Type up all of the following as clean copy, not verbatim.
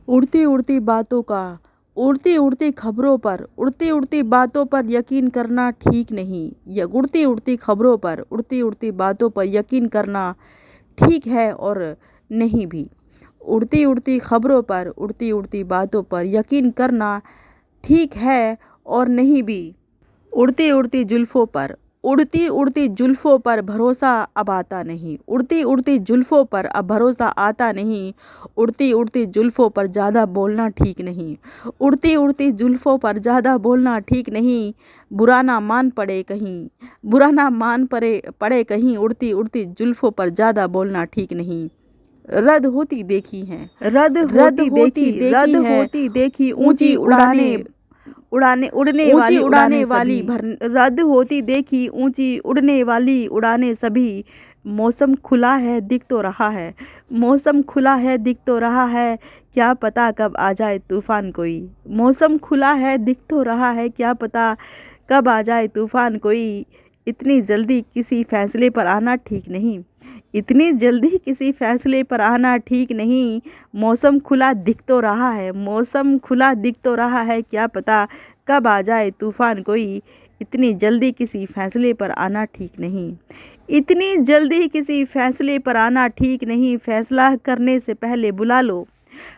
उड़ती उड़ती बातों का, उड़ती उड़ती खबरों पर, उड़ती उड़ती बातों पर यकीन करना ठीक नहीं। या उड़ती उड़ती खबरों पर, उड़ती उड़ती बातों पर यकीन करना ठीक है और नहीं भी। उड़ती उड़ती खबरों पर, उड़ती उड़ती बातों पर यकीन करना ठीक है और नहीं भी। उड़ती उड़ती जुल्फ़ों पर, उड़ती उड़ती जुल्फ़ों पर भरोसा अब आता नहीं। उड़ती उड़ती जुल्फ़ों पर अब भरोसा आता नहीं। उड़ती उड़ती जुल्फ़ों पर ज़्यादा बोलना ठीक नहीं। उड़ती उड़ती जुल्फ़ों पर ज़्यादा बोलना ठीक नहीं। बुरा ना मान पड़े कहीं, बुरा ना मान पड़े कहीं। उड़ती उड़ती जुल्फ़ों पर ज़्यादा बोलना ठीक नहीं। रद्द होती देखी हैं, रद्द होती देखी ऊंची उड़ाने उड़ने वाली रद्द होती देखी ऊंची उड़ने वाली उड़ाने सभी। मौसम खुला है दिख तो रहा है, मौसम खुला है दिख तो रहा है, क्या पता कब आ जाए तूफान कोई। मौसम खुला है दिख तो रहा है, क्या पता कब आ जाए तूफान कोई। इतनी जल्दी किसी फैसले पर आना ठीक नहीं, इतनी जल्दी किसी फैसले पर आना ठीक नहीं। मौसम खुला दिख तो रहा है, मौसम खुला दिख तो रहा है, क्या पता कब आ जाए तूफान कोई। इतनी जल्दी किसी फैसले पर आना ठीक नहीं, इतनी जल्दी किसी फैसले पर आना ठीक नहीं। फैसला करने से पहले बुला लो,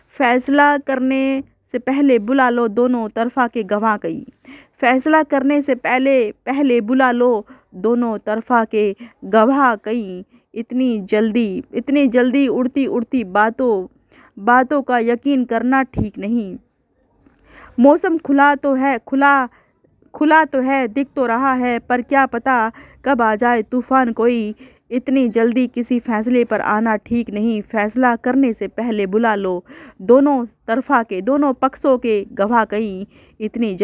फैसला करने से पहले बुला लो दोनों तरफा के गवाह कई। फैसला करने से पहले बुला लो दोनों तरफा के गवाह कई। इतनी जल्दी उड़ती उड़ती बातों का यकीन करना ठीक नहीं। मौसम खुला तो है दिख तो रहा है, पर क्या पता कब आ जाए तूफान कोई। इतनी जल्दी किसी फैसले पर आना ठीक नहीं। फैसला करने से पहले बुला लो दोनों तरफा के, दोनों पक्षों के गवाह कई। इतनी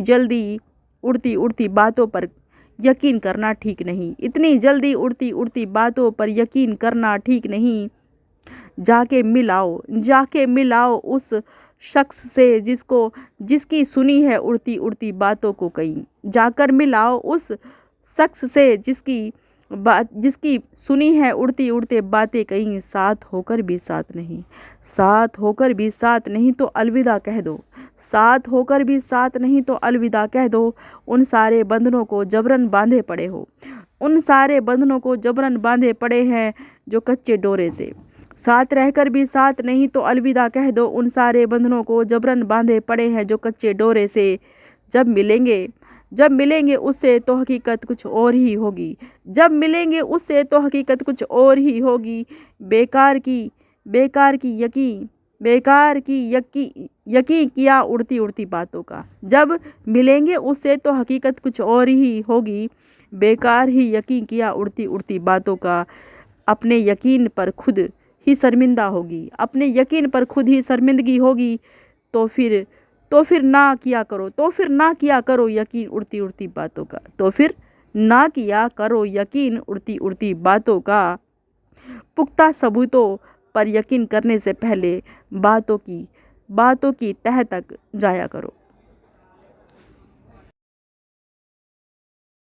जल्दी उड़ती उड़ती बातों पर यकीन करना ठीक नहीं, इतनी जल्दी उड़ती उड़ती बातों पर यकीन करना ठीक नहीं। जाके मिल आओ उस शख्स से जिसकी सुनी है उड़ती उड़ती बातों को कहीं। जाकर मिल आओ उस शख्स से जिसकी सुनी है उड़ती उड़ते बातें कहीं। साथ होकर भी साथ नहीं, साथ होकर भी साथ नहीं तो अलविदा कह दो, साथ होकर भी साथ नहीं तो अलविदा कह दो। उन सारे बंधनों को जबरन बांधे पड़े हो, उन सारे बंधनों को जबरन बांधे पड़े हैं जो कच्चे डोरे से। साथ रहकर भी साथ नहीं तो अलविदा कह दो। उन सारे बंधनों को जबरन बांधे पड़े हैं जो कच्चे डोरे से। जब मिलेंगे उससे तो हकीकत कुछ और ही होगी, जब मिलेंगे उससे तो हकीकत कुछ और ही होगी। बेकार की यकीन किया उड़ती उड़ती बातों का। जब मिलेंगे उससे तो हकीकत कुछ और ही होगी। बेकार ही यकीन किया उड़ती उड़ती बातों का। अपने यकीन पर खुद ही शर्मिंदा होगी, अपने यकीन पर खुद ही शर्मिंदगी होगी। तो फिर ना किया करो यकीन उड़ती उड़ती बातों का। तो फिर ना किया करो यकीन उड़ती उड़ती बातों का। पुख्ता सबूतों पर यकीन करने से पहले बातों की तह तक जाया करो।